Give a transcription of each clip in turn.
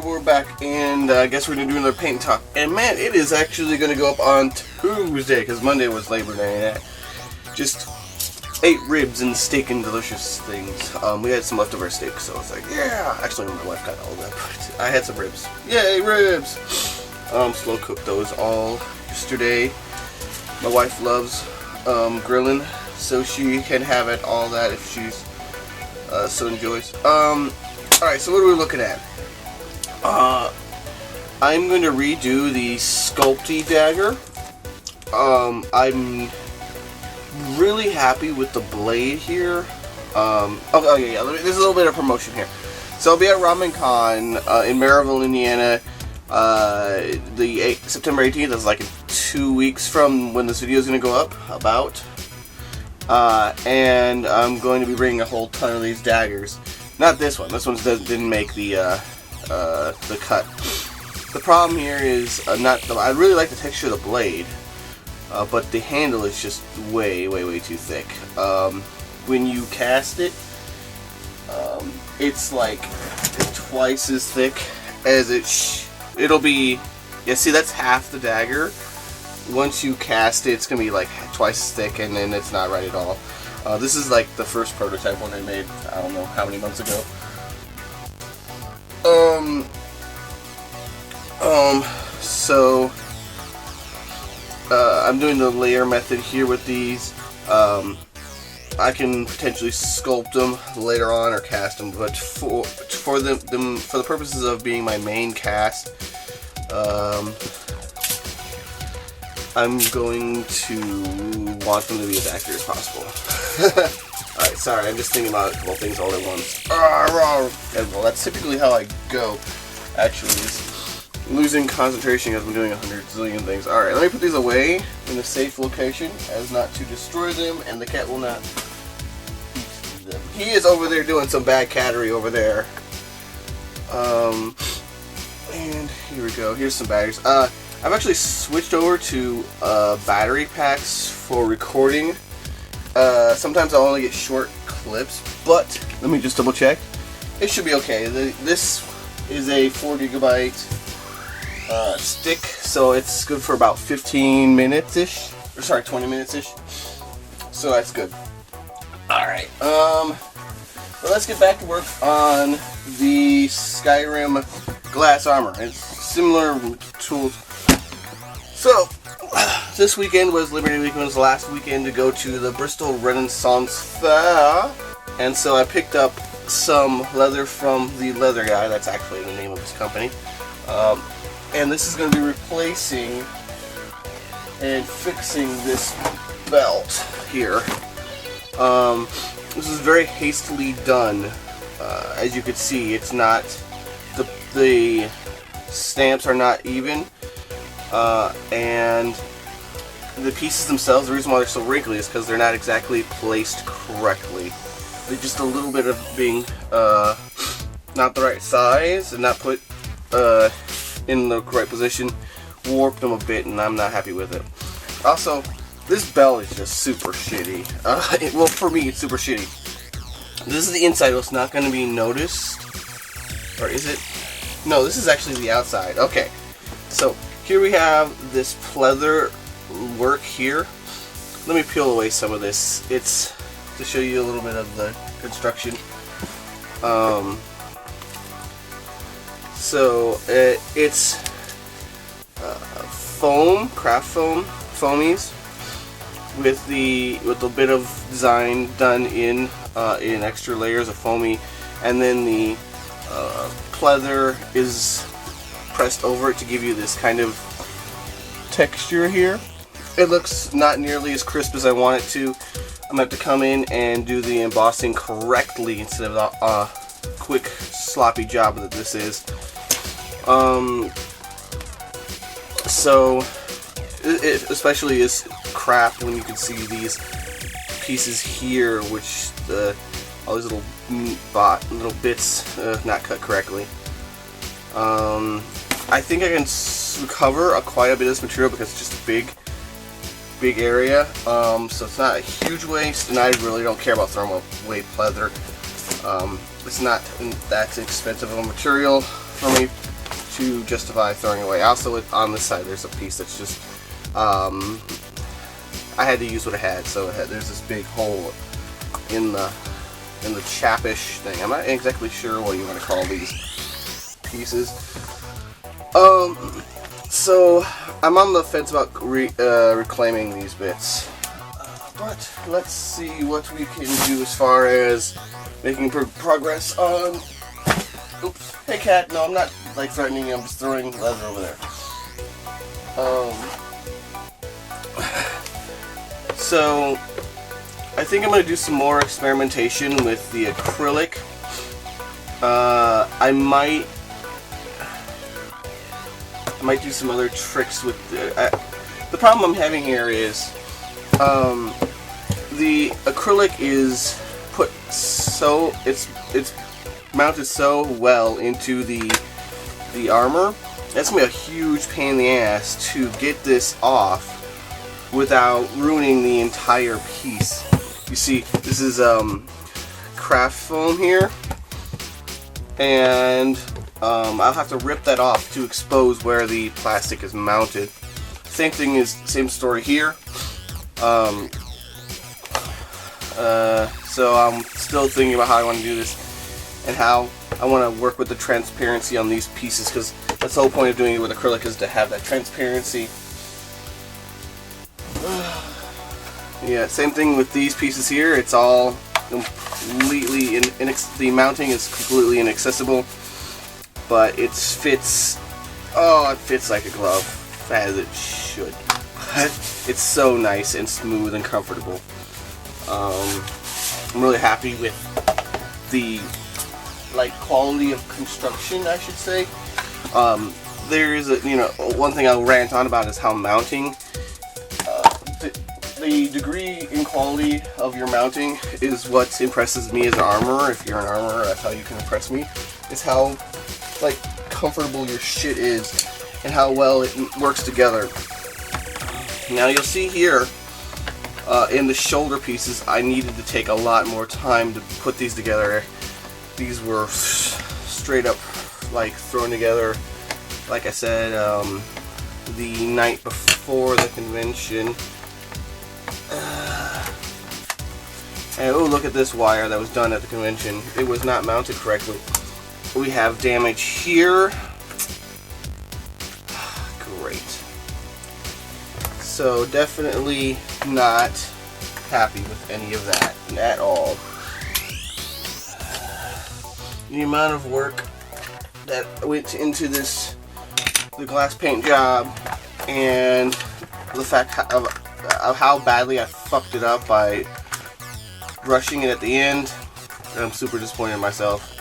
we're back, and I guess we're going to do another paint and talk. And man, it is actually going to go up on Tuesday, because Monday was Labor Day. Just ate ribs and steak and delicious things. We had some leftover steak, so I was like, yeah. Actually, my wife got all of that, but I had some ribs. Yay, ribs! Slow cooked those all yesterday. My wife loves grilling, so she can have it, all that, if she's so enjoys. Alright, so what are we looking at? I'm going to redo the Sculpty dagger. I'm really happy with the blade here. Oh yeah, there's a little bit of promotion here. So I'll be at Ramen Con in Maryville, Indiana, September 18th. That's like 2 weeks from when this video is going to go up, about. And I'm going to be bringing a whole ton of these daggers. Not this one. This one didn't make the cut. The problem here is I really like the texture of the blade, but the handle is just way too thick. When you cast it, it's like twice as thick as it'll be. Yeah, see, that's half the dagger. Once you cast it, it's gonna be like twice as thick, and then it's not right at all. This is like the first prototype one I made, I don't know how many months ago. So I'm doing the layer method here with these. I can potentially sculpt them later on or cast them, but for the purposes of being my main cast, I'm going to want them to be as accurate as possible. Alright, sorry, I'm just thinking about a couple things all at once. Well, that's typically how I go, actually, is losing concentration because I'm doing 100 zillion things. Alright, let me put these away in a safe location as not to destroy them, and the cat will not eat them. He is over there doing some bad cattery over there. And here we go. Here's some batteries. I've actually switched over to battery packs for recording. Sometimes I'll only get short clips, but let me just double check. It should be okay. This is a 4 gigabyte stick, so it's good for about 15 minutes-ish. Or sorry, 20 minutes-ish. So that's good. Alright, well, let's get back to work on the Skyrim glass armor. It's similar tools. So, this weekend was Liberty Weekend. It was the last weekend to go to the Bristol Renaissance Fair. And so I picked up some leather from the leather guy. That's actually the name of his company. And this is going to be replacing and fixing this belt here. This is very hastily done. As you can see, it's not, the stamps are not even. And the pieces themselves, the reason why they're so wrinkly is because they're not exactly placed correctly. They're just a little bit of being not the right size and not put in the right position, warped them a bit, and I'm not happy with it. Also, this belt is just super shitty. Well, for me, it's super shitty. This is the inside, so it's not going to be noticed. Or is it? No, this is actually the outside. Okay, so here we have this pleather work here. Let me peel away some of this. It's to show you a little bit of the construction. So it's foam, craft foam, foamies with a bit of design done in extra layers of foamy, and then the pleather is pressed over it to give you this kind of texture here. It looks not nearly as crisp as I want it to. I'm going to have to come in and do the embossing correctly instead of the quick sloppy job that this is. So it especially is craft when you can see these pieces here, which all these little bits not cut correctly. I think I can recover quite a bit of this material because it's just a big area. So it's not a huge waste, and I really don't care about throwing away pleather. It's not that expensive of a material for me to justify throwing away. Also, on this side, there's a piece that's just I had to use what I had, so there's this big hole in the chapish thing. I'm not exactly sure what you want to call these pieces. So I'm on the fence about reclaiming these bits, but let's see what we can do as far as making progress on. Oops! Hey cat, no, I'm not like threatening you. I'm just throwing leather over there. So I think I'm going to do some more experimentation with the acrylic. I might do some other tricks with the problem I'm having here is the acrylic is put so it's mounted so well into the armor. That's gonna be a huge pain in the ass to get this off without ruining the entire piece. You see, this is craft foam here, and I'll have to rip that off to expose where the plastic is mounted. Same story here. So I'm still thinking about how I want to do this and how I want to work with the transparency on these pieces, because that's the whole point of doing it with acrylic, is to have that transparency. Yeah, same thing with these pieces here. It's all completely the mounting is completely inaccessible, but it fits. Oh, it fits like a glove, as it should. It's so nice and smooth and comfortable. I'm really happy with the quality of construction, I should say. There is one thing I'll rant on about is how mounting. The degree in quality of your mounting is what impresses me as an armorer. If you're an armorer, that's how you can impress me. Is how comfortable your shit is and how well it works together. Now you'll see here in the shoulder pieces, I needed to take a lot more time to put these together. These were straight up thrown together, like I said, the night before the convention. And oh, look at this wire that was done at the convention. It was not mounted correctly. We have damage here. Great. So definitely not happy with any of that at all. The amount of work that went into the glass paint job, and the fact of how badly I fucked it up by rushing it at the end. I'm super disappointed in myself.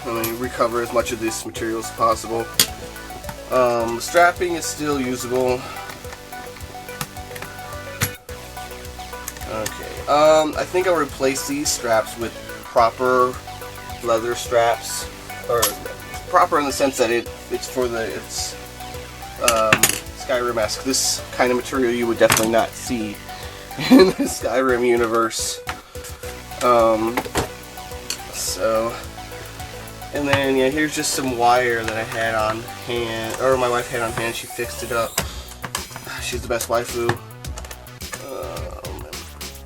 Let me recover as much of this material as possible. Strapping is still usable. Okay. I think I'll replace these straps with proper leather straps, or proper in the sense that it's Skyrim-esque. This kind of material you would definitely not see in the Skyrim universe. And then yeah, here's just some wire that I had on hand, or my wife had on hand. She fixed it up. She's the best waifu.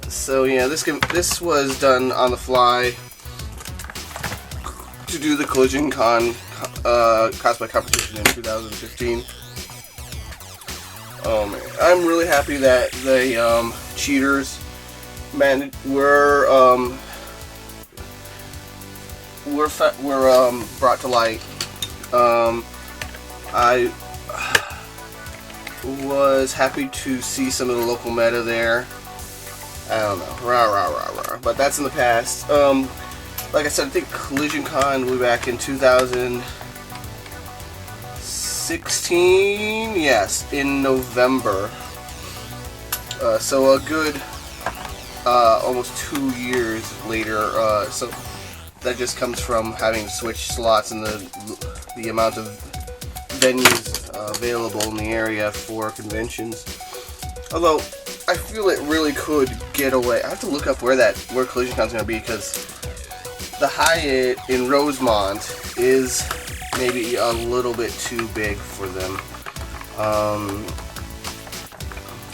So yeah, this was done on the fly to do the Collision Con cosplay competition in 2015. Oh man, I'm really happy that the cheaters were brought to light. I was happy to see some of the local meta there. I don't know, but that's in the past. Like I said, I think Collision Con way back in 2016. Yes, in November. So a good almost 2 years later. So that just comes from having switched slots and the amount of venues available in the area for conventions. Although I feel it really could get away. I have to look up where Collision Con's going to be, because the Hyatt in Rosemont is maybe a little bit too big for them. I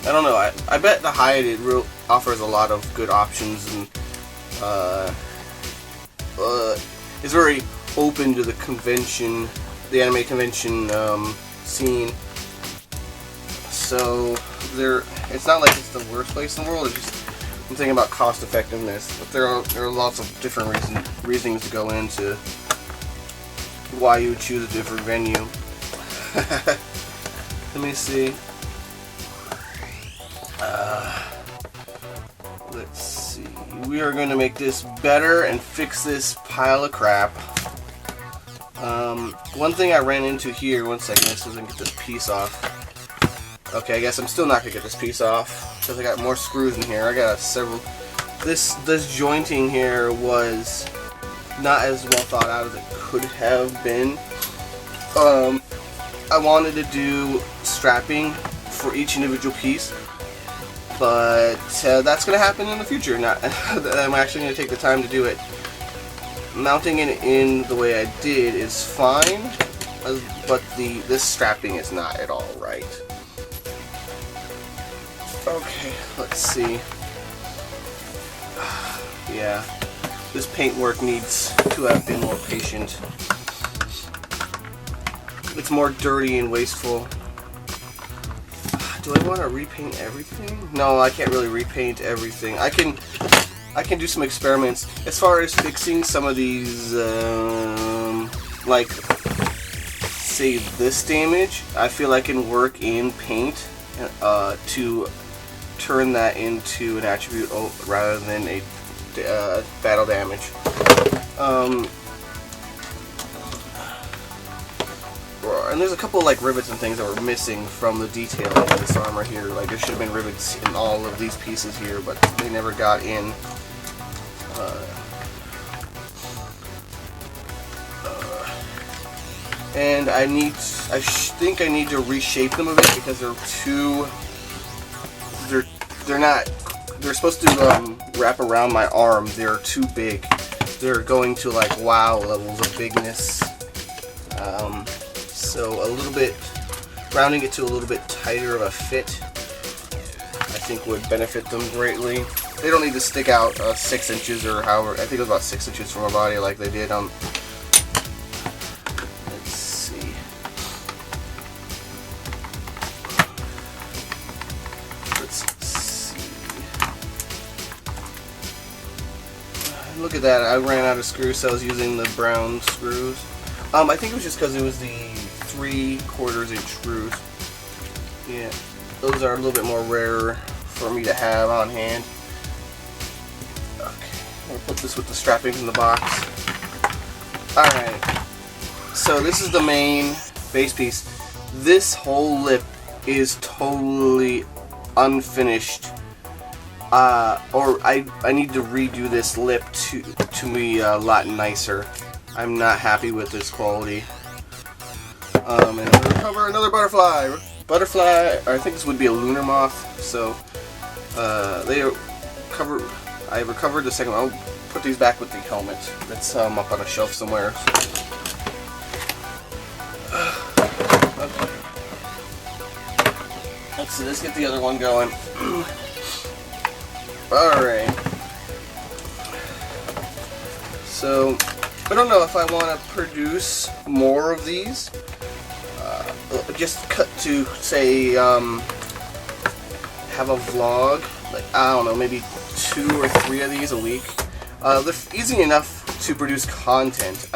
don't know. I bet the Hyatt offers a lot of good options and is very open to the convention, the anime convention scene. So it's not like it's the worst place in the world. It's just I'm thinking about cost effectiveness. But there are lots of different reasons to go into why you would choose a different venue. Let me see. Let's see. We are going to make this better and fix this pile of crap. One thing I ran into here, one second, this doesn't get this piece off. Okay, I guess I'm still not going to get this piece off because I got more screws in here. I got several. This jointing here was not as well thought out as it could have been. I wanted to do strapping for each individual piece, but that's going to happen in the future. I'm actually going to take the time to do it. Mounting it in the way I did is fine, but this strapping is not at all right. Okay, let's see. Yeah, this paintwork needs to have been more patient. It's more dirty and wasteful. Do I want to repaint everything? No, I can't really repaint everything. I can do some experiments as far as fixing some of these, like, say this damage. I feel I can work in paint to turn that into an attribute rather than a battle damage. And there's a couple like rivets and things that were missing from the detailing of this armor here. Like there should have been rivets in all of these pieces here, but they never got in. And I think I need to reshape them a bit because they're supposed to wrap around my arm. They're too big. They're going to like WoW levels of bigness. So a little bit, rounding it to a little bit tighter of a fit, I think would benefit them greatly. They don't need to stick out 6 inches or however, I think it was about 6 inches from my body like they did on, let's see. Look at that, I ran out of screws, so I was using the brown screws. I think it was just because it was the 3/4 inch screws. Yeah, those are a little bit more rare for me to have on hand. Okay, I'll put this with the strappings in the box. Alright, so this is the main base piece. This whole lip is totally unfinished. Or I need to redo this lip to be a lot nicer. I'm not happy with this quality. And I'm going to cover another butterfly. I think this would be a lunar moth. So I recovered the second one. I'll put these back with the helmet. That's up on a shelf somewhere. Okay. Let's get the other one going. Alright. So I don't know if I want to produce more of these. Just cut to, say, have a vlog. Like, I don't know, maybe 2 or 3 of these a week. They're easy enough to produce content.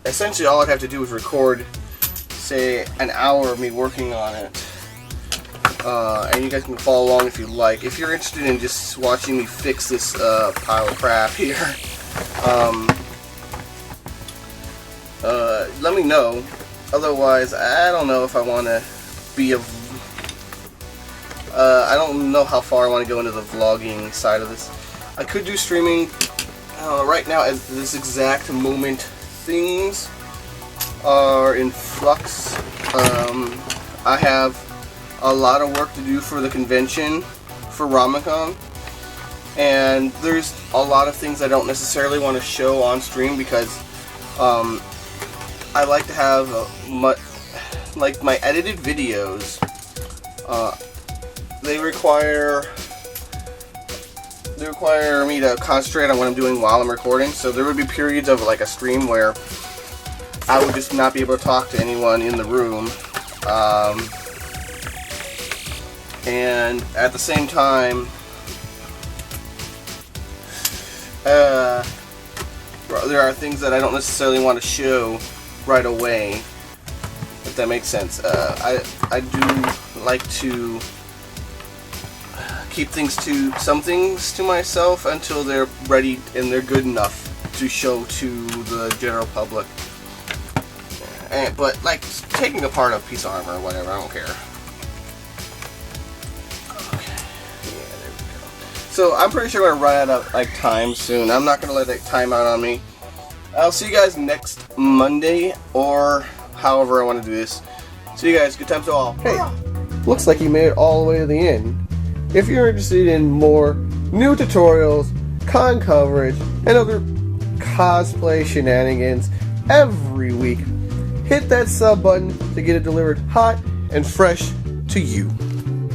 Essentially all I'd have to do is record, say, an hour of me working on it. And you guys can follow along if you like. If you're interested in just watching me fix this pile of crap here, let me know. Otherwise, I don't know if I want to be I don't know how far I want to go into the vlogging side of this. I could do streaming. Right now, at this exact moment, things are in flux. I have a lot of work to do for the convention for Ramacon. and there's a lot of things I don't necessarily want to show on stream because I like to have like my edited videos. They require me to concentrate on what I'm doing while I'm recording. So there would be periods of like a stream where I would just not be able to talk to anyone in the room. And at the same time, there are things that I don't necessarily want to show right away, if that makes sense. I do like to keep some things to myself until they're ready and they're good enough to show to the general public. But like taking apart a piece of armor or whatever, I don't care. So I'm pretty sure I'm gonna run out of like time soon. I'm not gonna let that time out on me. I'll see you guys next Monday or however I want to do this. See you guys. Good times to all. Hey, looks like you made it all the way to the end. If you're interested in more new tutorials, con coverage, and other cosplay shenanigans every week, hit that sub button to get it delivered hot and fresh to you.